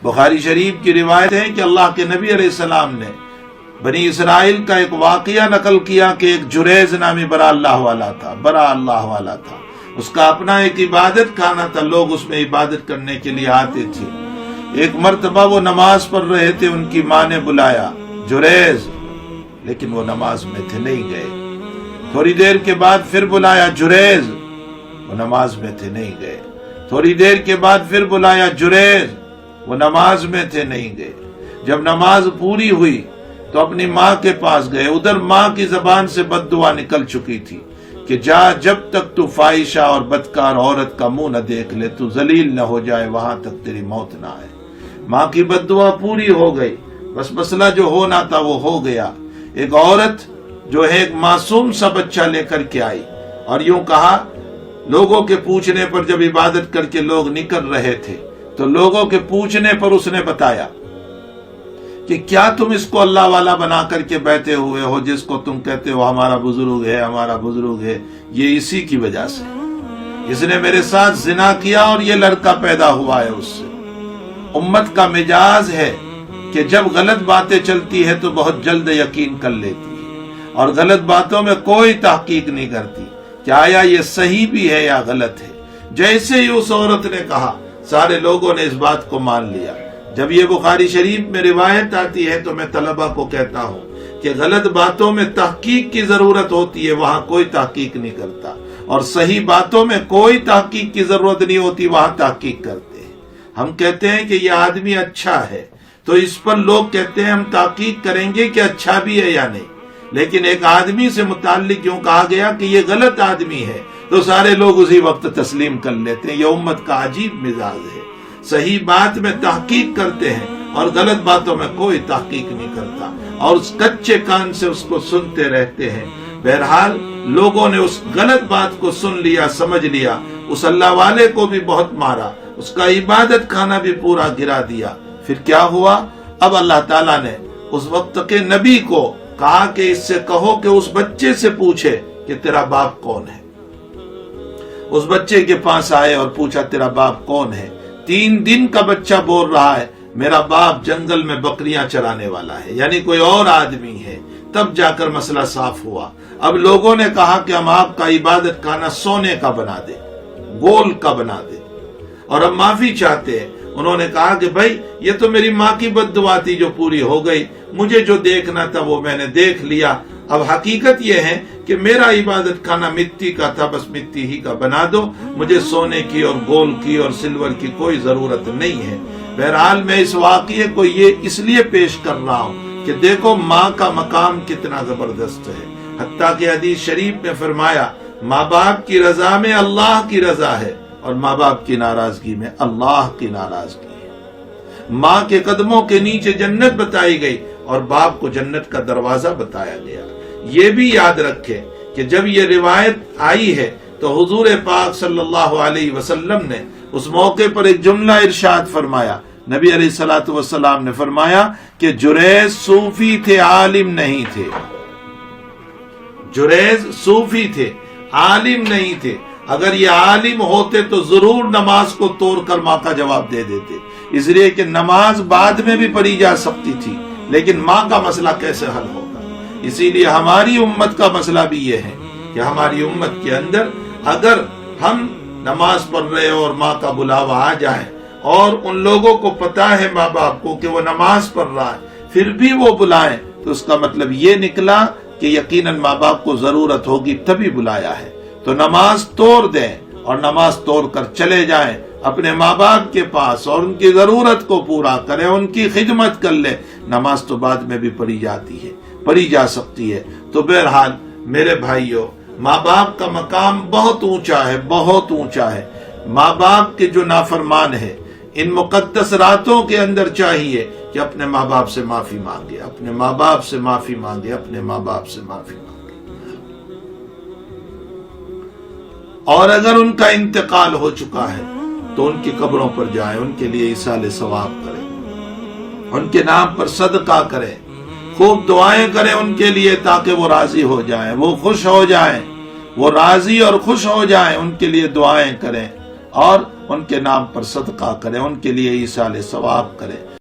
بخاری شریف کی روایت ہے کہ اللہ کے نبی علیہ السلام نے بنی اسرائیل کا ایک واقعہ نقل کیا کہ ایک جریز نامی بڑا اللہ والا تھا، اس کا اپنا ایک عبادت خانہ تھا، لوگ اس میں عبادت کرنے کے لیے آتے تھے۔ ایک مرتبہ وہ نماز پڑھ رہے تھے، ان کی ماں نے بلایا جریز، لیکن وہ نماز میں تھے، نہیں گئے۔ تھوڑی دیر کے بعد پھر بلایا جریز، وہ نماز میں تھے، نہیں گئے۔ تھوڑی دیر کے بعد پھر بلایا جریز، وہ نماز میں تھے، نہیں گئے۔ جب نماز پوری ہوئی تو اپنی ماں کے پاس گئے، ادھر ماں کی زبان سے بد دعا نکل چکی تھی کہ جب تک تو فاحشہ اور بدکار عورت کا منہ نہ دیکھ لے، تو ذلیل نہ ہو جائے، وہاں تک تیری موت نہ آئے۔ ماں کی بد دعا پوری ہو گئی، بس مسئلہ جو ہونا تھا وہ ہو گیا۔ ایک عورت جو ہے ایک معصوم سا بچہ لے کر کے آئی، اور یوں کہا، لوگوں کے پوچھنے پر جب عبادت کر کے لوگ نکل رہے تھے تو لوگوں کے پوچھنے پر اس نے بتایا کہ کیا تم اس کو اللہ والا بنا کر کے بیٹھے ہوئے ہو، جس کو تم کہتے ہو ہمارا بزرگ ہے، یہ اسی کی وجہ سے، اس نے میرے ساتھ زنا کیا اور یہ لڑکا پیدا ہوا ہے اس سے۔ امت کا مجاز ہے کہ جب غلط باتیں چلتی ہے تو بہت جلد یقین کر لیتی ہے، اور غلط باتوں میں کوئی تحقیق نہیں کرتی کہ آیا یہ صحیح بھی ہے یا غلط ہے۔ جیسے ہی اس عورت نے کہا، سارے لوگوں نے اس بات کو مان لیا۔ جب یہ بخاری شریف میں روایت آتی ہے تو میں طلبہ کو کہتا ہوں کہ غلط باتوں میں تحقیق کی ضرورت ہوتی ہے، وہاں کوئی تحقیق نہیں کرتا، اور صحیح باتوں میں کوئی تحقیق کی ضرورت نہیں ہوتی، وہاں تحقیق کرتے ہیں۔ ہم کہتے ہیں کہ یہ آدمی اچھا ہے تو اس پر لوگ کہتے ہیں ہم تحقیق کریں گے کہ اچھا بھی ہے یا نہیں، لیکن ایک آدمی سے متعلق یوں کہا گیا کہ یہ غلط آدمی ہے تو سارے لوگ اسی وقت تسلیم کر لیتے ہیں۔ یہ امت کا عجیب مزاج ہے، صحیح بات میں تحقیق کرتے ہیں اور غلط باتوں میں کوئی تحقیق نہیں کرتا، اور اس کچے کان سے اس کو سنتے رہتے ہیں۔ بہرحال لوگوں نے اس غلط بات کو سن لیا، سمجھ لیا، اس اللہ والے کو بھی بہت مارا، اس کا عبادت خانہ بھی پورا گرا دیا۔ پھر کیا ہوا؟ اب اللہ تعالیٰ نے اس وقت کے نبی کو کہا کہ اس سے کہو کہ اس بچے سے پوچھے کہ تیرا باپ کون ہے۔ اس بچے کے پاس آئے اور پوچھا تیرا باپ کون ہے؟ 3 دن کا بچہ بول رہا ہے میرا باپ جنگل میں بکریاں چرانے والا ہے، یعنی کوئی اور آدمی ہے۔ تب جا کر مسئلہ صاف ہوا۔ اب لوگوں نے کہا کہ ہم آپ کا عبادت خانہ سونے کا بنا دے، گول کا بنا دے، اور ہم معافی چاہتے ہیں۔ انہوں نے کہا کہ بھائی یہ تو میری ماں کی بد دعا تھی جو پوری ہو گئی، مجھے جو دیکھنا تھا وہ میں نے دیکھ لیا، اب حقیقت یہ ہے کہ میرا عبادت خانہ مٹی کا تھا، بس مٹی ہی کا بنا دو، مجھے سونے کی اور گول کی اور سلور کی کوئی ضرورت نہیں ہے۔ بہرحال میں اس واقعے کو یہ اس لیے پیش کر رہا ہوں کہ دیکھو ماں کا مقام کتنا زبردست ہے۔ حتیٰ کہ حدیث شریف میں فرمایا ماں باپ کی رضا میں اللہ کی رضا ہے، اور ماں باپ کی ناراضگی میں اللہ کی ناراضگی ہے۔ ماں کے قدموں کے نیچے جنت بتائی گئی اور باپ کو جنت کا دروازہ بتایا گیا۔ یہ بھی یاد رکھے کہ جب یہ روایت آئی ہے تو حضور پاک صلی اللہ علیہ وسلم نے اس موقع پر ایک جملہ ارشاد فرمایا۔ نبی علیہ الصلوۃ والسلام نے فرمایا کہ جریز صوفی تھے، عالم نہیں تھے۔ جریز صوفی تھے، عالم نہیں تھے۔ اگر یہ عالم ہوتے تو ضرور نماز کو توڑ کر ماں کا جواب دے دیتے، اس لیے کہ نماز بعد میں بھی پڑھی جا سکتی تھی، لیکن ماں کا مسئلہ کیسے حل ہوگا؟ اسی لیے ہماری امت کا مسئلہ بھی یہ ہے کہ ہماری امت کے اندر اگر ہم نماز پڑھ رہے اور ماں کا بلاوا آ جائے اور ان لوگوں کو پتا ہے ماں باپ کو کہ وہ نماز پڑھ رہا ہے، پھر بھی وہ بلائیں، تو اس کا مطلب یہ نکلا کہ یقیناً ماں باپ کو ضرورت ہوگی تبھی بلایا ہے۔ تو نماز توڑ دیں اور نماز توڑ کر چلے جائیں اپنے ماں باپ کے پاس اور ان کی ضرورت کو پورا کریں، ان کی خدمت کر لیں۔ نماز تو بعد میں بھی پڑھی جاتی ہے، پڑھی جا سکتی ہے۔ تو بہرحال میرے بھائیوں، ماں باپ کا مقام بہت اونچا ہے، بہت اونچا ہے۔ ماں باپ کے جو نافرمان ہے، ان مقدس راتوں کے اندر چاہیے کہ اپنے ماں باپ سے معافی مانگے، اپنے ماں باپ سے معافی مانگے، اپنے ماں باپ سے معافی مانگے۔ اور اگر ان کا انتقال ہو چکا ہے تو ان کی قبروں پر جائیں، ان کے لیے ایصال ثواب کریں، ان کے نام پر صدقہ کریں، خوب دعائیں کریں ان کے لیے تاکہ وہ راضی ہو جائیں، وہ خوش ہو جائیں، وہ راضی اور خوش ہو جائیں، ان کے لیے دعائیں کریں اور ان کے نام پر صدقہ کریں، ان کے لیے ایصال ثواب کریں۔